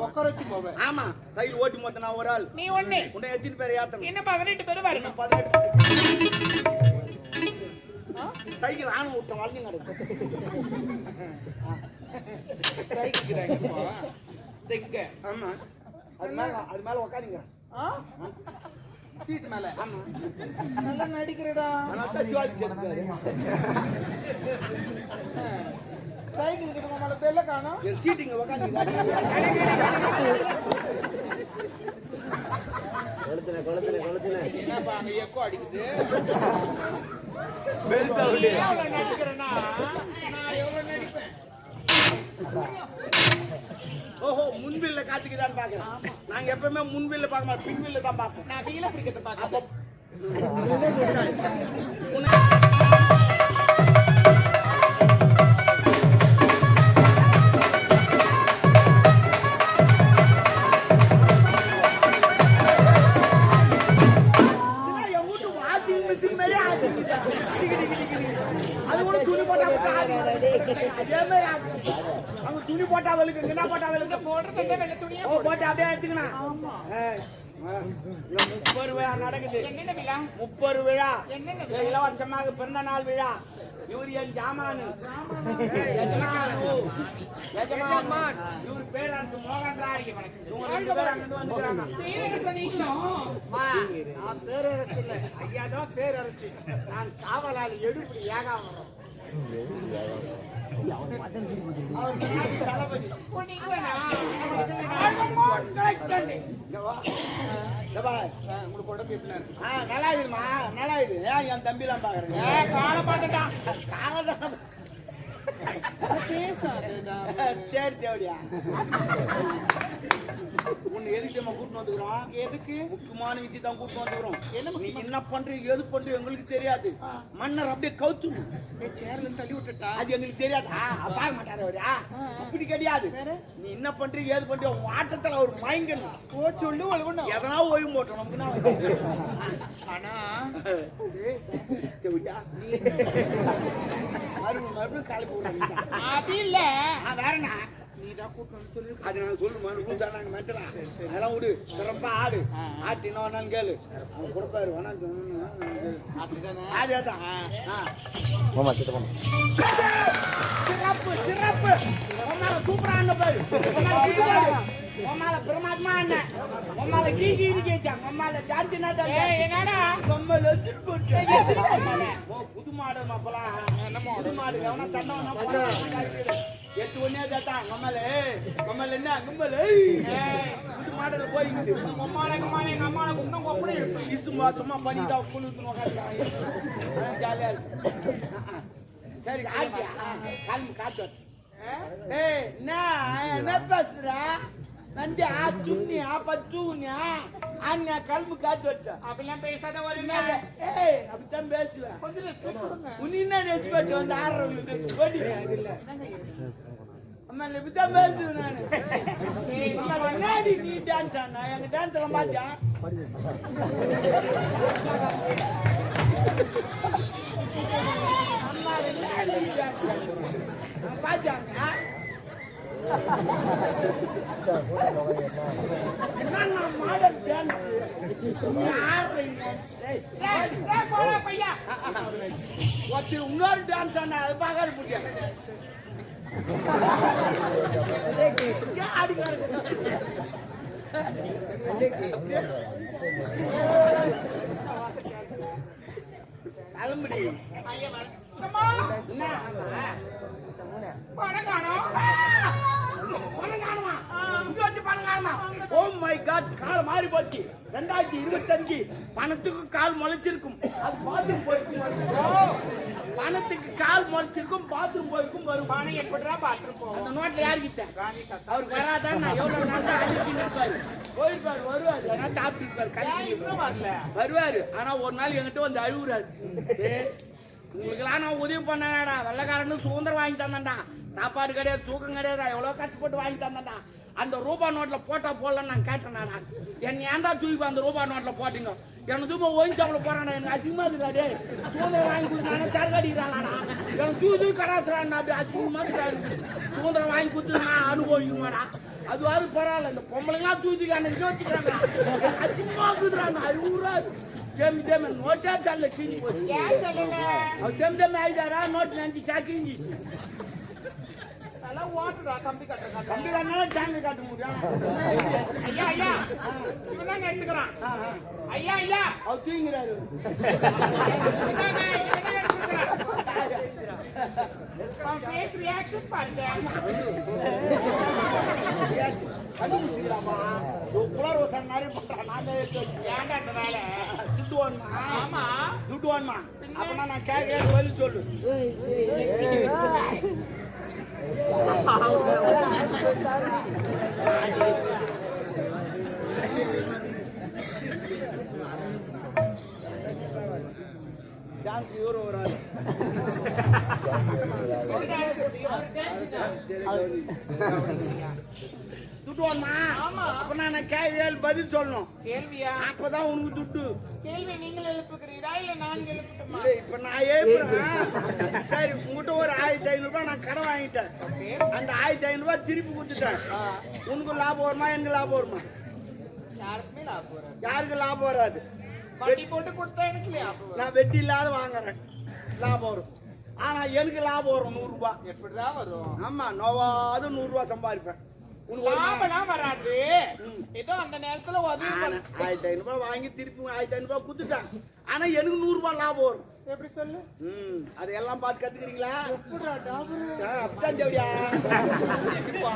உட்கார வச்சு போவேன். ஆமா சைக்கிள் ஓட்டி மொத்த நான் ஒரு ஆள். நீ ஒண்ணு. உன்னை எத்தனை பேர் ஏத்தணும்? என்ன 18 பேர் வரணும். 18 சைக்கிள் ஆணும் விட்ட வளைஞ்சு நடக்கும். ஆமா அது மேல உட்காருங்க. சீட்டு மேல. ஆமா நல்லா நடிக்கிறடா. அதான் சிவாஜி சேர்த்துக்காரு. சைக்கிள் கிட்ட மேல பெல்ல காணோம். என் சீட்டிங்க உட்காந்துங்க. கொளுத்துன என்னப்பா அங்க எக்கோ அடிக்குது. நடிக்கிறேன்னா நான் எவ்வளவு நடிப்பேன். ஓஹோ முன்வில்ல காத்துக்குதான்னு பாக்குறேன். நாங்க எப்பவுமே முன்வில்ல பார்க்க மாட்டோம், பின்வில்ல தான் பார்ப்போம். நான் வீல பிடிக்கிறத பாக்க. துணி போட்டா வெளுக்கு என்ன போட்டா வெளுக்கு போடுறது வெள்ள துணியா போட்டு அப்படியே எடுத்துக்கணும். 30 விழா நடக்குது. என்னென்ன விழா? 30 விழா. என்னென்ன இலவசமாக பிறந்த நாள் விழா. இவர் என் ஜாமானு எஜமான். இவர் பேரரசு மோகன் ராய். இவங்க 2 பேர் அங்கிருந்து வந்துக்கிறாங்க. நான் பேரரசு இல்லை, ஐயா தான் பேரரசு. நான் காவலாளி எடுப்பு ஏகாமரம். நல்லா இருக்குமா? நல்லா இது என் தம்பி எல்லாம் பாக்குறேன். காலை பார்த்துட்டான். சரி தேவடியா உன்னை எதுக்கு நம்ம கூட்டு வந்துக்கிறோம்? எதுக்கு? முக்கியமான விஷயம் தான் கூட்டு வந்துக்கிறோம். நீ என்ன பண்றீங்க எது பண்றீங்க எங்களுக்கு தெரியாது. மன்னர் அப்படியே கவுத்து சேர்ல இருந்து தள்ளி விட்டுட்டா. அது எங்களுக்கு தெரியாது. பார்க்க மாட்டாரு அவரு. அப்படி கிடையாது. நீ என்ன பண்றீங்க ஏது பண்றீங்க உன் ஆட்டத்துல அவர் மயங்கணும். ஓ சொல்லு ஒழுங்கு எதனா ஓய்வு போட்டோம் நமக்கு. ஆனா மறுபடியும் காலி போடுறோம். அது இல்ல வேறண்ணா நீதான் கூட்டணும் சொல்லு. அது நாங்க சொல்லுமா நாங்க மெட்டலாம். அதெல்லாம் விடு. சிறப்பா ஆடு. ஆட்டு என்ன வேணாலும் கேளு. அவன் கொடுப்பாரு அதேதான். சிறப்பு சிறப்பு சூப்பரா அண்ணன் பாரு. உமால பிரமாத்மா அண்ணன். உமால கீ கேச்சான். உமால ஜார்ஜி என்னடா பொம்மல புது மாடு அப்பலாம் புது மாடு எவனா சண்டை 8 ஒன்னே தான் கம்மல என்ன கும்பல் புது மாடல போயிட்டு எங்க அம்மால குண்டம் கொப்படி சும்மா சும்மா பண்ணிட்டா குளுத்து உட்காந்து ஜாலியா சரி ஆட்டியா கால் காத்து என்ன பேசுற வந்து துண்ணியா பத்துனியா அண்ணா கல்மு காத்து வட்டா அப்படிலாம் பேசாத ஒரு அப்படித்தான் பேசுவேன். உன்ன என்ன ரெஸ்பெக்ட் வந்து ஆடுறவங்களுக்கு அம்மா இப்படித்தான் பேசுவேன் நானு. முன்னாடி நீ டான்ஸ் ஆனா எங்க டான்ஸ் எல்லாம் பாத்தியா? பாத்தாங்க மாடல் டான்ஸ் இன்னொரு டான்ஸ் ஆனா அது பாக்காது பிடிச்சேன். கிளம்புடி பணம் காணும். ஓ மை காட் கால் மாறி போச்சு. 2025 பணத்துக்கு கால் முளைச்சிருக்கும். அது பாத்ரூம் போயிருக்கும். பணத்துக்கு கால் முளைச்சிருக்கும் பாத்ரூம் போயிருக்கும். வரும் பணம் எப்படிடா பாத்ரூம் போகும்? அந்த நோட்ல யாருக்கிட்ட அவருக்கு வராதான். நான் எவ்வளவு நாள் தான் அழிச்சிருப்பாரு. போயிருப்பாரு வருவாரு. ஆனால் சாப்பிட்டு வருவாரு. ஆனா ஒரு நாள் என்கிட்ட வந்து அழுகுறாரு. உங்களுக்கெல்லாம் நான் உதவி பண்ணடா. வெள்ளக்காரனு சுதந்திரம் வாங்கி தந்தேன்டா. சாப்பாடு கிடையாது தூக்கம் கிடையாது. எவ்வளவு கஷ்டப்பட்டு வாங்கி தந்தேன்டா. அந்த ரூபா நோட்ல போட்டா போடலன்னு நான் கேட்டேன்டா. என்ன ஏன்டா தூக்கி அந்த ரூபா நோட்ல போட்டீங்க? எனக்கு தூப்ப ஓய்ந்து சாப்பிட போறானா? எனக்கு அசிங்கமா இருக்காடே. சுதந்திரம் வாங்கி கொடுத்தானே சரக்கு அடிக்கிறானா? எனக்கு தூக்கி கடாசுறான். அப்படி அசிங்கமா இருக்காரு. சுதந்திரம் வாங்கி கொடுத்து நான் அனுபவிக்குமாடா. அதுவாது பரவாயில்ல. இந்த பொம்பளைங்களாம் தூக்கிக்கான வச்சுக்கிறாங்க. அசிங்கமா இருக்குதுறாங்க. அழுவுறா ஜெம் நோட்டா சால கிஞ்சி போச்சு. ஏன் சொல்லுங்க ஜெம் ஆயிட்டாரா நோட் நினைச்சு சாக்கிஞ்சி. நல்லா ஓட்டுறா கம்பி கட்டுறா கம்பி தானே டேங்க் காட்ட முடியும். ஐயா ஐயா இவன் தான் எடுத்துக்கிறான். ஐயா ஐயா அவர் தூங்கிறாரு. ஃபேஸ் ரியாக்ஷன் பாருங்க. கண்டுபிடிச்சிக்கலாமா? குளர் வசனம் நிறைய பண்றான். நான் தான் எடுத்து வச்சேன். ஏன்டா அந்த வேலை? துட்டு வேணுமா? ஆமா துட்டு வேணுமா? அப்பனா நான் கேட்க பதில் சொல்லு. டான்ஸ் இவரு வராது. துட்டு வேணுமா? ஆமா. அப்பனா நான் கேள்வி பதில் சொல்லணும். கேள்வியா? அப்பதான் உனக்கு துட்டு. கேள்வி நீங்கள் எழுப்புகிறீரா இல்ல நான் எழுப்பட்டுமா? இல்ல, இப்ப நான் ஏப்புறேன். சரி, உங்ககிட்ட ஒரு 1500 ரூபாய் நான் கடன் வாங்கிட்டேன். அந்த 1500 ரூபாய் திருப்பி கொடுத்துட்டேன். உனக்கு லாபம் வருமா? எனக்கு லாபம் வருமா? யாருக்குமே லாபம் வராது. யாருக்கு லாபம் வராது? வட்டி போட்டு கொடுத்தா எனக்கு லாபம் வரும். நான் வெட்டி இல்லாத வாங்குறேன், லாபம் வரும். ஆனா எனக்கு லாபம் வரும் 100 ரூபாய். எப்படிதான் வரும்? ஆமா, நோவாது 100 ரூபாய் சம்பாதிப்பேன். உனக்கு வருமா? லாபம்லாம் வராது. ஏதோ அந்த நேரத்துல உதவி பண்ணு. 1500 ரூபாய் வாங்கி திருப்பி 1500 ரூபாய் கொடுத்துட்டேன். ஆனா எனக்கு 100 ரூபாய் லாபம் வரும். எப்படி சொல்லு? அதையெல்லாம் பார்த்து கத்துக்கிறீங்களா? எப்படிடா லாபம்? அப்படிதான் தேவடியா. இப்போ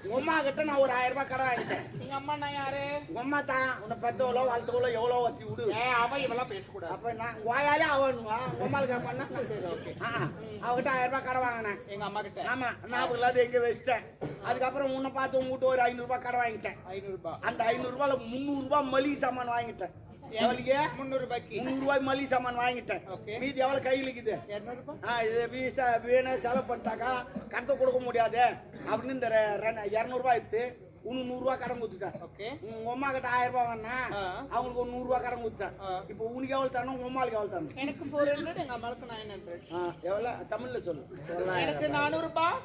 உங்க அம்மா கிட்ட நான் ஒரு 1000 ரூபாய் கடன் வாங்கிட்டேன். எங்க அம்மா நான் யாரு? உங்க அம்மா தான் உன்னை பெத்தவளோ வளர்த்தவளோ எவ்வளோ வத்தி விடு. அவ இவெல்லாம் பேசக்கூடாது. அப்ப நான் வாயாலே அவனுவா உங்க அம்மாளுக்கு பண்ணா சரி ஓகே. அவகிட்ட 1000 ரூபாய் கடன் வாங்கினேன். எங்க அம்மா கிட்ட ஆமா, ஞாபகம் இல்லாத எங்க வச்சிட்டேன். அதுக்கப்புறம் உன்னை பார்த்து உங்ககிட்ட ஒரு 500 ரூபாய் கடன் வாங்கிட்டேன். 500 ரூபாய். அந்த 500 ரூபாயில 300 ரூபாய் மளிகை சாமான் வாங்கிட்டேன். எவ்வளவுக்கு? 300 ரூபாய்க்கு. 300 ரூபாய் மளிகை சாமான் வாங்கிட்டேன். ஓகே. மீதி எவ்வளவு கையில இருக்குது? 200 ரூபாய். இது வீணா செலவு பண்ணிட்டாக்கா கடத்த கொடுக்க முடியாது அப்படின்னு இந்த 200 ரூபாய் எடுத்து உனக்கு 100 ரூபாய் கடன் கொடுத்துட்டேன். ஓகே. உங்க அம்மா கிட்ட 1000 ரூபாய் வாங்கினா அவங்களுக்கு ஒரு 100 ரூபாய் கடன் கொடுத்தேன். இப்போ உனக்கு எவ்வளவு தரணும், உங்க அம்மாளுக்கு எவ்வளவு தரணும்? எனக்கு 400, எங்க அம்மாவுக்கு 900. எவ்வளவு தமிழ்ல சொல்லு. எனக்கு 400 ரூபாய்.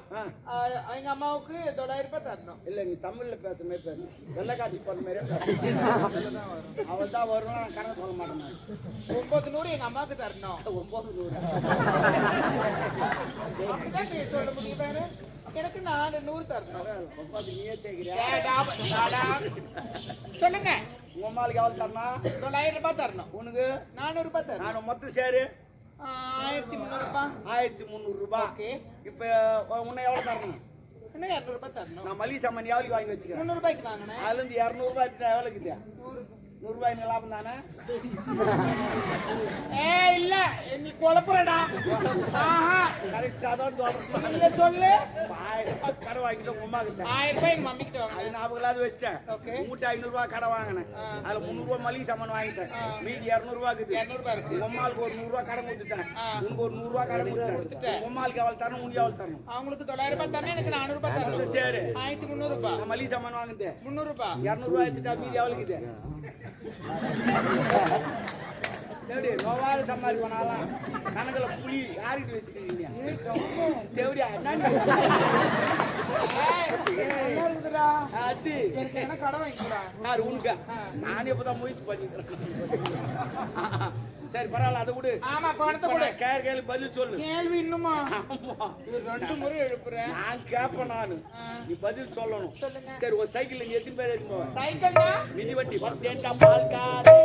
எங்க அம்மாவுக்கு 900 ரூபாய் தரணும். இல்ல, நீ தமிழ்ல பேசுற மாதிரி பேசு. வெள்ளக்காட்சி போற மாதிரியே பேசு. அவள் தான் வருவான், நான் கணக்கு சொல்ல மாட்டேன். 900 எங்க அம்மாவுக்கு தரணும். 900. அப்படிதான் நீ சொல்ல முடியும் பாரு. எனக்கு 400 தரணும். 9 நீயே சேர்க்கிறியா? சொல்லுங்க. உங்க அம்மாளுக்கு எவ்வளவு தரணும்? 900 ரூபாய் தரணும். உனக்கு 400 ரூபாய் தரணும். நான் மொத்தம் சேரு 1300 ரூபாய். 1300 ரூபாய். ஓகே. இப்ப உன்னை எவ்வளவு தரணும்? இன்னும் 200 ரூபாய் தரணும். நான் மளிகை சாமான் எவ்வளவு வாங்கி வச்சுக்கிறேன்? 300 ரூபாய்க்கு வாங்கினேன். அதுல இருந்து 200 ரூபாய் எடுத்துட்டா எவ்வளவு இருக்குது? 100 ரூபாய் லாபம் தானே? இல்ல நீ குழப்பறடா. கரெக்டா தான் சொல்றேன். இல்ல சொல்லு. 1000 ரூபாய் கடன் வாங்கிட்டு உங்க அம்மா கிட்ட 1000 ரூபாய் எங்க மம்மி கிட்ட அது வாங்கினேன். ஞாபகம் இல்லாத வச்சேன். ஓகே. உங்ககிட்ட 500 ரூபாய் கடன் வாங்கினேன். அதுல 300 ரூபாய் மளிகை சாமான் வாங்கிட்டேன். மீதி 200 ரூபாய் இருக்குது. 200 ரூபாய் இருக்கு. உங்க அம்மாளுக்கு ஒரு 100 ரூபாய் கடன் கொடுத்துட்டேன். உனக்கு ஒரு 100 ரூபாய் கடன் கொடுத்துட்டேன். உங்க அம்மாளுக்கு எவ்வளவு தரணும், உனக்கு எவ்வளவு தரணும்? அவங்களுக்கு 900 ரூபாய் தரணும். எனக்கு 400 ரூபாய் தரணும். சரி, 1300 ரூபாய். நான் மளிகை சாமான் வாங்குது 300 ரூபாய். 200 ரூபாய் எடுத்துட்டா மீதி எவ்வளவு இருக்குது? தேவடி நோவாத சம்பாதி பண்ணாலாம் கணக்குல புலி யாருக்கிட்ட வச்சுக்கிறீங்க? தேவடியா என்ன அது எனக்கு என்ன கடன் வாங்கிக்கூடா? யாரு உனக்கா? நானே இப்பதான் முயற்சி பண்ணிக்கிறேன். சரி பரவாயில்ல, அதை விடு. ஆமா பணத்தை கூட கேள்வி பதில் சொல்லு. கேள்வி இன்னுமா? ஆமா, இது 2 முறை எழுப்புறேன். நான் கேட்பேன். நானு நீ பதில் சொல்லணும். சொல்லுங்க. சரி, ஒரு சைக்கிள் நீ எத்தனை பேர் எடுத்து போவேன்? சைக்கிள்னா மிதிவண்டி பத்தேண்டா பால்காரே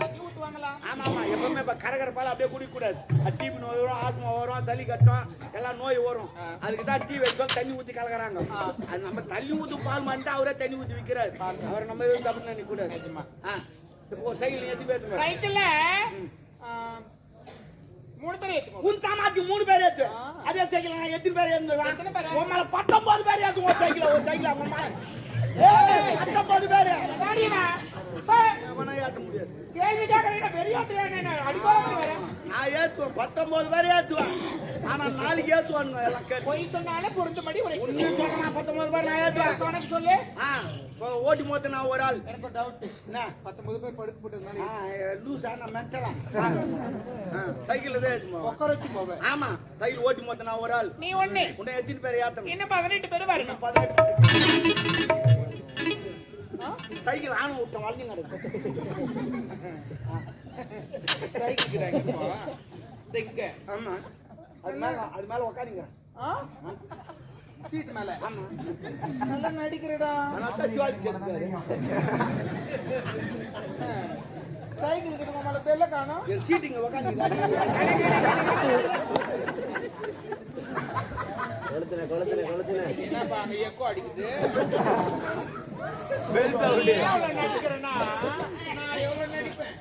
தண்ணி ஊத்துவாங்களா? ஆமா ஆமா, எப்பவுமே இப்ப கரகர பால் அப்படியே குடிக்க கூடாது. டிபி நோய் வரும், ஆஸ்மா வரும், சளி கட்டும், எல்லாம் நோய் வரும். அதுக்கு தான் டீ வச்சோம் தண்ணி ஊத்தி கலக்குறாங்க. அது நம்ம தண்ணி ஊத்து பால் மாட்டா அவரே தண்ணி ஊத்தி விற்கிறாரு. அவரை நம்ம எதுவும் தப்பு நினைக்க கூடாது. இப்போ ஒரு சைக்கிள் எத்தி பேர் சைக்கிள்ல 3 பேர் ஏத்துவோம். உன் சாமாத்தி 3 பேர் ஏத்து. அதே சைக்கிள் நான் எத்தனை பேர் ஏத்துவேன்? எத்தனை பேர்? உன் மேல 19 பேர் ஏத்துவோம். ஒரு சைக்கிள் உன் மேல 19 பேர் அடாடிமா. அவனை ஏத்த முடியாது. கேள்வி கேக்குறீங்க பெரிய ஆத்திரேனே அடிக்கோல வரேன். நான் ஏத்துவேன் 19 பேர் ஏத்துவேன். ஆனா நாளைக்கு ஏத்துவானுங்க எல்லாம் கேட்டு பொய் சொன்னாலே பொருத்தமடி உரைக்கும். ஒண்ணு சொல்றேன் 19 பேர் நான் ஏத்துவேன் உனக்கு சொல்லு. இப்போ ஓட்டி மொத்த நான் ஒரு ஆள் எனக்கு டவுட். என்ன 19 பேர் படுக்க போட்டுருந்தானே. லூசா நான் மென்டலா சைக்கிள் தான் ஏத்துமா உட்கார வச்சு போவேன். ஆமா சைக்கிள் ஓட்டி மொத்த நான் ஒரு ஆள் நீ ஒண்ணு. உன்னை எத்தனை பேர் ஏத்தணும் இன்னும் 18 பேர் வரணும். 18 சைக்கிள் ஆன விட்ட வளைஞ்சு நடக்கும் ஆமா அது மேல உக்காதீங்க சீட் மேல. ஆமா நல்லா நடிக்கிறடா. அதான் சிவாஜி சேர்த்துக்காரு சைக்கிளுக்கு இதுக்கு மேல பெல்ல காணோம். என் சீட்டிங்க உக்காந்தீங்க என்னப்பா அங்க எக்கோ அடிக்குது. நடிக்கிறேன்னா நான் எவ்வளவு நடிப்பேன்.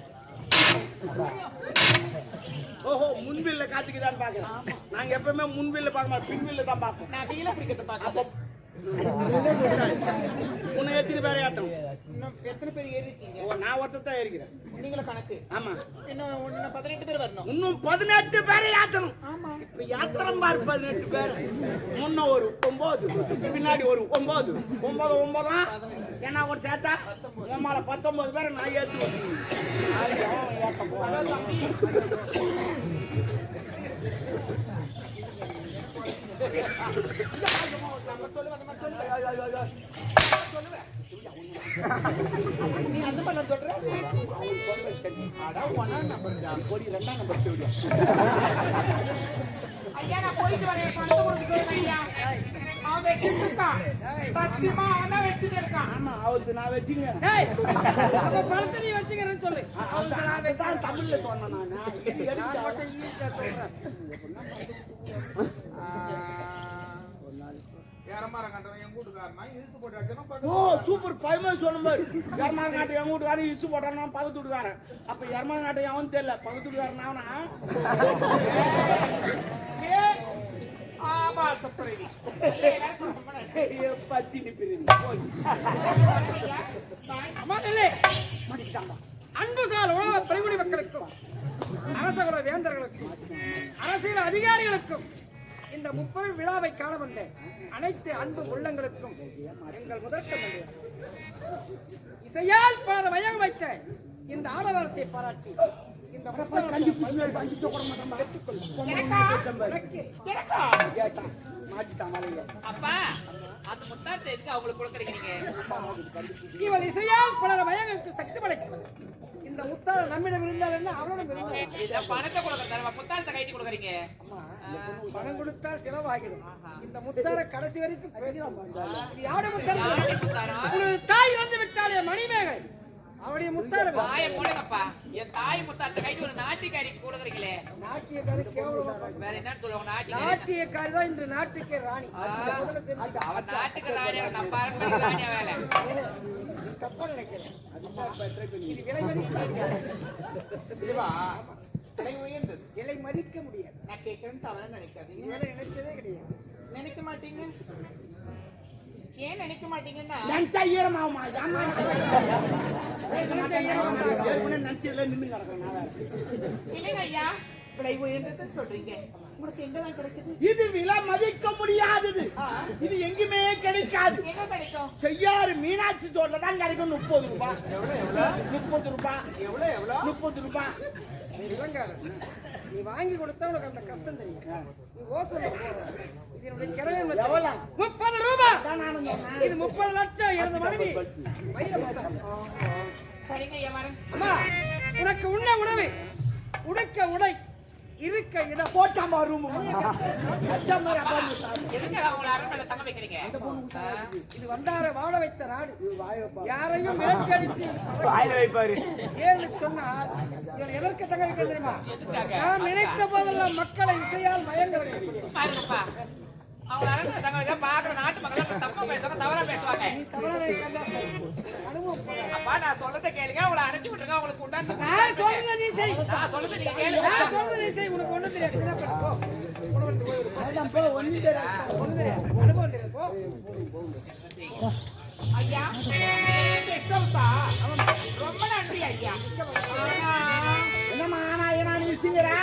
ஓஹோ முன்வில்ல காத்துக்குதான்னு பாக்குறேன் நாங்க எப்பவுமே முன்வில்ல பார்க்க மாட்டோம் பின்வில்ல தான் பார்ப்போம். நான் கீழே பிடிக்கிறத பாக்க. உன்னை எத்தனை பேரை ஏத்தணும் இன்னும் எத்தனை பேர் ஏறி இருக்கீங்க? நான் ஒருத்தர் தான் இருக்கிறேன் நீங்களும் கணக்கு. ஆமா இன்னும் 18 பேர் வரணும். இன்னும் 18 பேரை ஏத்தணும். ஆமா. இப்ப யாத்திரம் பாரு 18 பேர் முன்ன ஒரு 9 பின்னாடி ஒரு 9 9 ஏன்னா ஒரு சேர்த்தா உமால 19 பேரை நான் ஏத்துவேன். ஏத்த போறேன் நீ அந்த மாதிரி சொல்ற. ஐயா நான் போயிட்டு வரேன். பணத்தை கொடுத்துட்டு ஐயா. அவன் வச்சுட்டு இருக்கான். சத்தியமா அவன் தான் வச்சுட்டு இருக்கான். ஆமா அவருக்கு நான் வச்சுங்க பணத்தை நீ வச்சுக்கிறேன்னு சொல்லு. தான் தமிழ்ல சொன்னேன் ஓ சூப்பர் பயமா சொன்ன மாதிரி எரமாக நாட்டை எங்க வீட்டுக்காரன் இசு போட்டான் பக்கத்து வீட்டுக்காரன் அப்ப எரமாக நாட்டை அவன் தெரியல பக்கத்து வீட்டுக்காரன் அவனா பத்தி அன்புசால் உலக பரிகுடி மக்களுக்கும் அரசகுல வேந்தர்களுக்கும் அரசியல் அதிகாரிகளுக்கும் இந்த முப்பெரு விழாவை காண வந்த அனைத்து அன்பு உள்ளங்களுக்கும் எங்கள் முதற்க இசையால் பலர் மயம் வைத்த இந்த ஆடவரத்தை பாராட்டி இந்த கஞ்சி இவள் இசையால் பலர் மயங்களுக்கு சக்தி படைக்கும் இந்த முத்தார நம்மிடம் இருந்தால் என்ன அவரிடம் இருந்தால் பணம் கொடுத்தால் செலவாகிடும் இந்த முத்தார கடைசி வரைக்கும் யாரு முத்தார தாய் இறந்து விட்டாலே மணிமேகலை அவருடைய முத்தார தாய போடுங்கப்பா என் தாய் முத்தாரத்தை கைட்டு ஒரு நாட்டிக்காரிக்கு கொடுக்குறீங்களே நாட்டியக்காரி கேவலம் வேற என்ன சொல்லுவாங்க நாட்டியக்காரி தான் இன்று நாட்டுக்கே ராணி அவன் நாட்டுக்கு ராணியா நான் பாருங்க ராணியா வேலை தப்பா நினைக்கிறேன் இது விலை மதிக்க முடியாது விலை உயர்ந்தது. விலை மதிக்க முடியாது. நான் கேட்கறேன்னு தவறா நினைக்காதீங்க. விலை நினைச்சதே கிடையாது. நினைக்க மாட்டீங்க. ஏன் நினைக்க மாட்டீங்கன்னா நினைச்சா ஈரமாகுமா நினைச்சதுல நின்று கிடக்குறேன் இல்லைங்க ஐயா விலை உயர்ந்ததுன்னு சொல்றீங்க. உங்களுக்கு எங்கதான் கிடைக்குது? இது விலை மதிக்க முடியாதது. இது எங்குமே கிடைக்காது. எங்க கிடைக்கும்? செய்யாறு மீனாட்சி தோட்டல தான் கிடைக்கும் 30 ரூபாய். 30 ரூபாய். எவ்வளவு? 30 ரூபாய். நீ வாங்கி கொடுத்தா உனக்கு அந்த கஷ்டம் தெரியும். நீ ஓசை இதனுடைய கிழமை 30 ரூபாய். இது 30 லட்சம் எனது மனைவி. சரிங்க ஐயா வரேன். அம்மா உனக்கு உண்ண உணவு உடுக்க உடை இருக்க இடம் போட்டாமா ரூம் எதுக்கு அவங்கள அரண்மனையில தங்க வைக்கிறீங்க இது வந்தார வாழ வைத்த நாடு யாரையும் மிரட்டி அடித்து ஏன்னு சொன்னால் இவன் எதற்கு தங்க வைக்க தெரியுமா நான் நினைத்த போதெல்லாம் மக்களை இசையால் மயங்க பாருங்கப்பா அவங்க அரண்மனை தங்க வைக்க பாக்குற நாட்டு மக்கள் தப்பா பேசுவாங்க தவறா பேசுவாங்க நீ தவறான அனுபவம் அப்பா நான் சொல்றதை கேளுங்க அவங்களை அனுப்பிச்சு விட்டுருங்க அவங்களுக்கு உண்டான நான் சொல்றதை நீ செய். நான் சொல்றதை நீங்க கேளுங்க நான் சொல்றதை நீ செய். உனக்கு ஒண்ணும் தெரியாது. என்ன பண்ண போ. ஒண்ணும் தெரியாது. அனுபவம் தெரியாது. போ. ஐயா எஸ்டா ரொம்ப நன்றி ஐயா. என்னமா ஆனா ஏனா நீ சிங்கரா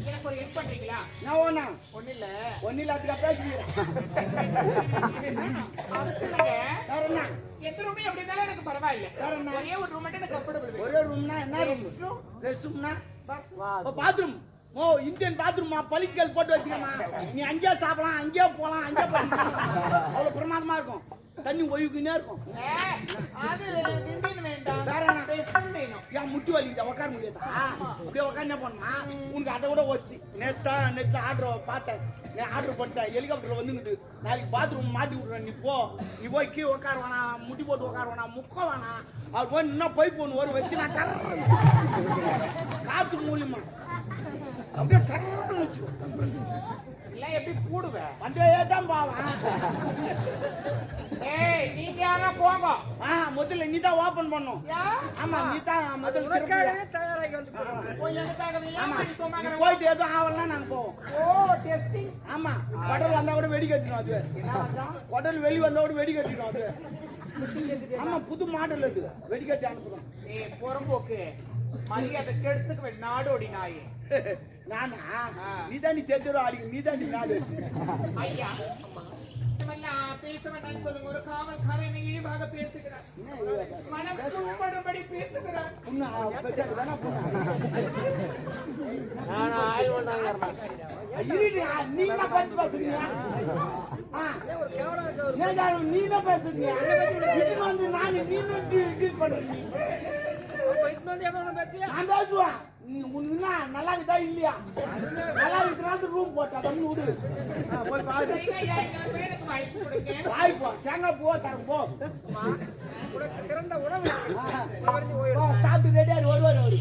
எனக்கு எனக்கு ஒரு ஹெல்ப் பண்றீங்களா? நான் ஒண்ணா ஒண்ணும் இல்ல. ஒன்னில அதுக்கா பேசுகிறேன். அதுக்கு இல்லைங்க. வேற என்ன? எந்த ரூமே எப்படி இருந்தாலும் எனக்கு பரவாயில்ல. வேற என்ன? ஒரே ஒரு ரூம் மட்டும் எனக்கு கம்ஃபர்டபுள் வேணும். ஒரே ரூம்னா என்ன ரூம்? ரெஸ்ட் ரூம்னா பாத்ரூம். ஓ இந்தியன் பாத்ரூமா? பளிக்கல் போட்டு வச்சுக்கமா. நீ அங்கேயே சாப்பிடலாம், அங்கேயே போலாம், அங்கேயே பண்ணிக்கலாம். அவ்வளவு பிரமாதமா இருக்கும். தண்ணி ஒய்வுக்குன்னே இருக்கும். அது இந்தியன் வேண்டாம். வேற என்ன? வெஸ்டர்ன் வேணும். ஏன் முட்டி வலிக்குதா? உட்கார முடியாதா? அப்படியே உட்காந்து என்ன பண்ணுமா? உனக்கு அதை விட வச்சு நெட்ல ஆர்டர் பார்த்தேன். நான் ஆர்டர் பண்ணிட்டேன். ஹெலிகாப்டர்ல வந்துங்குது. நாளைக்கு பாத்ரூம் மாட்டி விட்றேன். நீ போய் கீழே உட்கார வேணாம், முட்டி போட்டு உட்கார வேணாம், முக்க வேணாம். அவர் போய் இன்னும் பைப் ஒன்று வரும் வச்சு நான் தர்றேன். காத்து மூலியமா அப்படியே தர்றேன்னு வச்சுக்கோ. இல்ல எப்படி கூடுவேன்? வந்தே தான் பாவன். ஏய் நீங்க யாரா போங்க. முதல்ல நீ தான் ஓபன் பண்ணும். ஆமா நீ தான் முதல்ல தயாராகி வந்து போய் எனக்காக ஆமா நீ போமாங்க. நீ போயிட்டு எதுவும் ஆவலன்னா நாங்க போவோம். ஓ டெஸ்டிங். ஆமா குடல் வந்தா கூட வெடி கட்டிடும் அது. குடல் வெளி வந்தா கூட வெடி கட்டிடும் அது. ஆமா புது மாடல் அது. வெடி கட்டி அனுப்புறோம். ஏய் புறம்போக்கு மரியாதை கெடுத்துக்கு நாடோடி நாய். நானா நீ தான் நீ தெரிஞ்சோ அடிக்க நீ தான் நீ நாடு. ஐயா பேச வேண்டாம் சொல்லுங்க. ஒரு காவல்காரன் இழிவாக பேசுகிறார். மனம் புண்படும்படி பேசுகிறார். புண்ணா பேசாது வேணா புண்ணா. நீ என்ன பார்த்து பேசுறீங்க? நீ என்ன பேசுறீங்க? இது வந்து நான் நீ டீல் பண்றீங்க. நான் பேசுவேன். உன்னா நல்லா இருக்குதா இல்லையா? நல்லா இருக்கிறாங்க ரூம் போட்டா தண்ணி விடு. போய் பாரு. வாய்ப்பா தேங்காய் பூவா தரம் போ. சிறந்த உணவு சாப்பிட்டு ரெடியா வருவார் அவரு.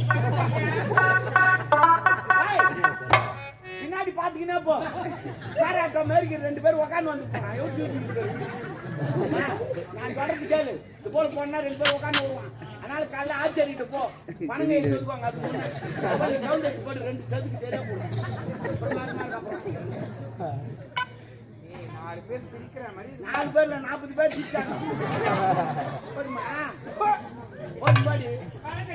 பின்னாடி பாத்தீங்கன்னா போ. காராட்டோ மேற்கு 2 பேர் உட்காந்து வந்துருக்கான். நான் தொடர்ந்து கேளு. இது போல போனா 2 பேர் உட்காந்து வருவான். அதனால காலைல ஆச்சரிட்டு போ. பணங்க சொல்லுவாங்க. அது முன்னாடி டவுன் வச்சு போட்டு 2 சதுக்கு சரியா போடும். ஏய் 4 பேர் சிரிக்கிற மாதிரி 4 பேர்ல 40 பேர் சிரிச்சாங்க. போதுமா? போதும் பாடி. பாருங்க